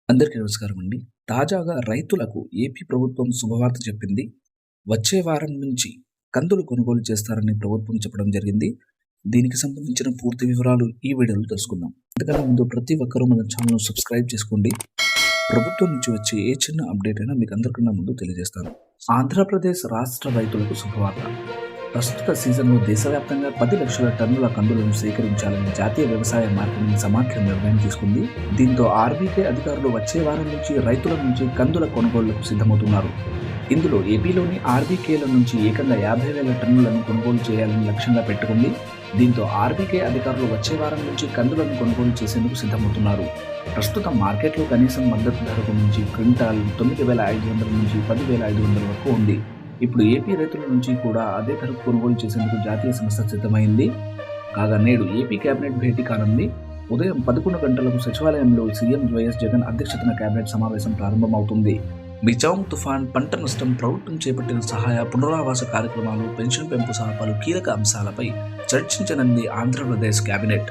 అందరికీ నమస్కారం అండి. తాజాగా రైతులకు ఏపీ ప్రభుత్వం శుభవార్త చెప్పింది. వచ్చే వారం నుంచి కందులు కొనుగోలు చేస్తారని ప్రభుత్వం చెప్పడం జరిగింది. దీనికి సంబంధించిన పూర్తి వివరాలు ఈ వీడియోలో తెలుసుకుందాం. అంతకన్నా ముందు ప్రతి ఒక్కరూ మన ఛానల్‌ను సబ్స్క్రైబ్ చేసుకోండి. ప్రభుత్వం నుంచి వచ్చే ఏ చిన్న అప్డేట్ అయినా మీకు అందరికన్నా ముందు తెలియజేస్తాను. ఆంధ్రప్రదేశ్ రాష్ట్ర రైతులకు శుభవార్త. ప్రస్తుత సీజన్‌లో దేశవ్యాప్తంగా 10 లక్షల టన్నుల కందులను సేకరించాలని జాతీయ వ్యవసాయ మార్కెటింగ్ సమాఖ్య నిర్ణయం తీసుకుంది. దీంతో ఆర్బీకే అధికారులు వచ్చే వారం నుంచి రైతుల నుంచి కందుల కొనుగోళ్లకు సిద్ధమవుతున్నారు. ఇందులో ఏపీలోని ఆర్బీకేల నుంచి ఏకంగా 50,000 టన్నులను కొనుగోలు చేయాలని లక్ష్యంగా పెట్టుకుంది. దీంతో ఆర్బీకే అధికారులు వచ్చే వారం నుంచి కందులను కొనుగోలు చేసేందుకు సిద్ధమవుతున్నారు. ప్రస్తుతం మార్కెట్లో కనీసం మద్దతు ధరకు నుంచి క్వింటాల్ 9,500 నుంచి 10,500 వరకు ఉంది. ఇప్పుడు ఏపీ రైతుల నుంచి కూడా అదే ధరకు కొనుగోలు చేసేందుకు జాతీయ సంస్థ సిద్ధమైంది. కాగా నేడు ఏపీ కేబినెట్ భేటీ కానుంది. ఉదయం 11 గంటలకు సచివాలయంలో సీఎం వైఎస్ జగన్ అధ్యక్షతన కేబినెట్ సమావేశం ప్రారంభమవుతుంది. మిచాంగ్ తుఫాన్, పంట నష్టం, ప్రభుత్వం చేపట్టిన సహాయ పునరావాస కార్యక్రమాలు, పెన్షన్ పెంపు సహా పలు కీలక అంశాలపై చర్చించనుంది ఆంధ్రప్రదేశ్ కేబినెట్.